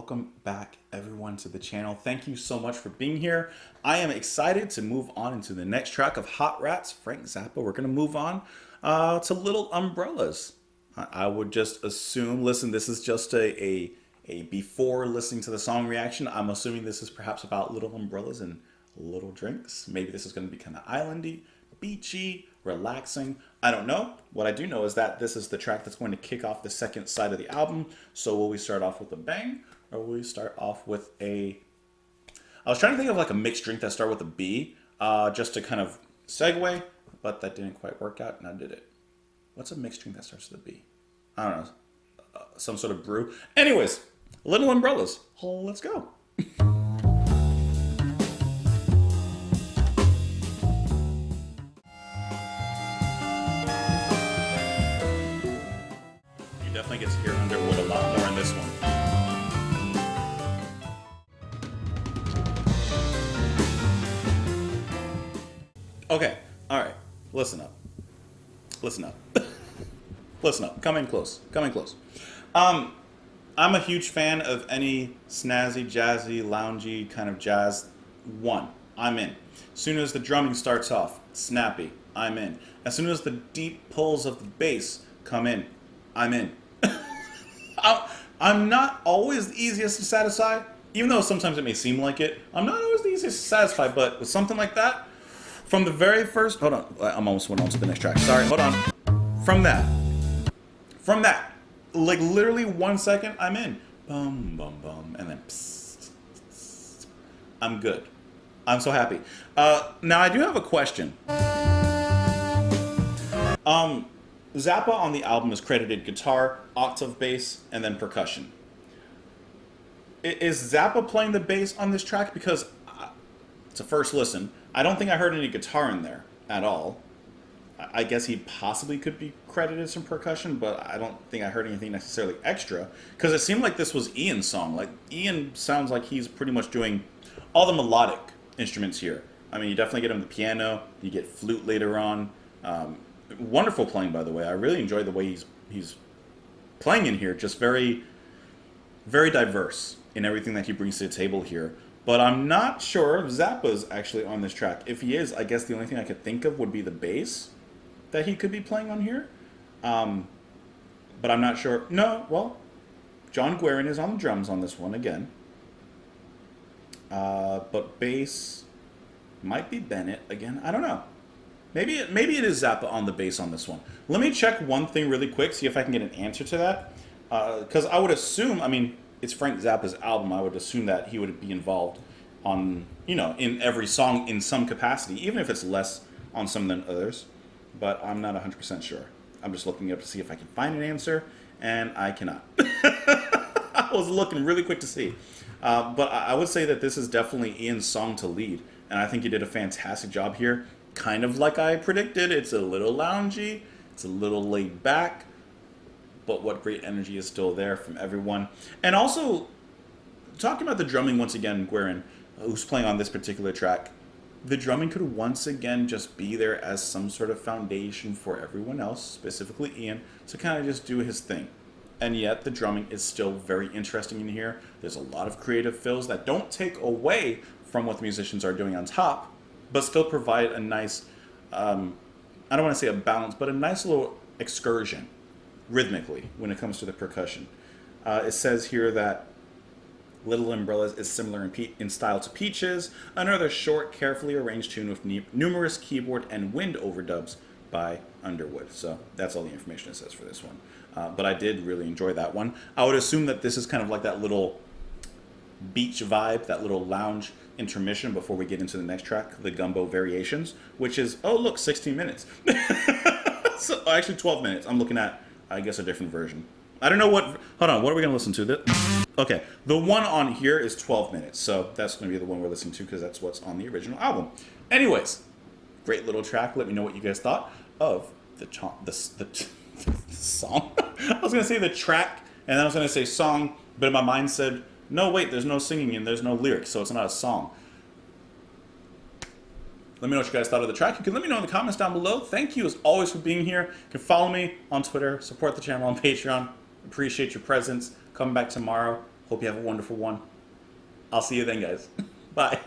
welcome back everyone to the channel. Thank you so much for being here. I am excited to move on into the next track of Hot Rats, Frank Zappa. We're going to move on to Little Umbrellas. I would just assume, listen, this is just a before listening to the song reaction. I'm assuming this is perhaps about little umbrellas and little drinks. Maybe this is going to be kind of islandy, beachy, relaxing. I don't know. What I do know is that this is the track that's going to kick off the second side of the album. So will we start off with a bang, or will we start off with a... I was trying to think of like a mixed drink that started with a B, just to kind of segue, but that didn't quite work out, now did it? What's a mixed drink that starts with a B? I don't know. Some sort of brew. Anyways, Little Umbrellas. Let's go. You definitely get to hear Underwood a lot more in this one. Okay, alright. Listen up. Listen up. Listen up. Come in close. Come in close. I'm a huge fan of any snazzy, jazzy, loungy kind of jazz. I'm in. As soon as the drumming starts off, snappy, I'm in. As soon as the deep pulls of the bass come in, I'm in. I'm not always the easiest to satisfy, even though sometimes it may seem like it. I'm not always the easiest to satisfy, but with something like that, from the very first... Hold on, I'm almost went on to the next track. Sorry, hold on. From that, like literally 1 second, I'm in. Bum, bum, bum, and then psst, psst. I'm good. I'm so happy. Now, I do have a question. Zappa on the album is credited guitar, octave bass, and then percussion. Is Zappa playing the bass on this track? Because it's a first listen. I don't think I heard any guitar in there at all. I guess he possibly could be credited some percussion, but I don't think I heard anything necessarily extra. Because it seemed like this was Ian's song. Like, Ian sounds like he's pretty much doing all the melodic instruments here. I mean, you definitely get him the piano, you get flute later on. Wonderful playing, by the way. I really enjoy the way he's playing in here. Just very, very diverse in everything that he brings to the table here. But I'm not sure if Zappa's actually on this track. If he is, I guess the only thing I could think of would be the bass that he could be playing on here. But I'm not sure. No, well, John Guerin is on the drums on this one again. But bass might be Bennett again. I don't know. Maybe it is Zappa on the bass on this one. Let me check one thing really quick, see if I can get an answer to that. Because I would assume, I mean, it's Frank Zappa's album. I would assume that he would be involved on, in every song in some capacity, even if it's less on some than others. But I'm not 100% sure. I'm just looking up to see if I can find an answer, and I cannot. I was looking really quick to see. But I would say that this is definitely Ian's song to lead, and I think he did a fantastic job here. Kind of like I predicted, it's a little loungy, it's a little laid back, but what great energy is still there from everyone. And also, talking about the drumming once again, Guerin, who's playing on this particular track, the drumming could once again just be there as some sort of foundation for everyone else, specifically Ian, to kind of just do his thing. And yet the drumming is still very interesting in here. There's a lot of creative fills that don't take away from what the musicians are doing on top, but still provide a nice, I don't want to say a balance, but a nice little excursion rhythmically when it comes to the percussion. It says here that Little Umbrellas is similar in style to Peaches, another short, carefully arranged tune with numerous keyboard and wind overdubs by Underwood. So that's all the information it says for this one. But I did really enjoy that one. I would assume that this is kind of like that little beach vibe, that little lounge intermission before we get into the next track, the Gumbo Variations, which is, oh look, 16 minutes. So actually 12 minutes. I'm looking at, I guess, a different version. I don't know what, hold on, what are we going to listen to? Okay, the one on here is 12 minutes, so that's going to be the one we're listening to because that's what's on the original album. Anyways, great little track. Let me know what you guys thought of the song. I was going to say the track, and then I was going to say song, but my mind said, no, wait, there's no singing and there's no lyrics, so it's not a song. Let me know what you guys thought of the track. You can let me know in the comments down below. Thank you, as always, for being here. You can follow me on Twitter, support the channel on Patreon. Appreciate your presence. Come back tomorrow. Hope you have a wonderful one. I'll see you then, guys. Bye.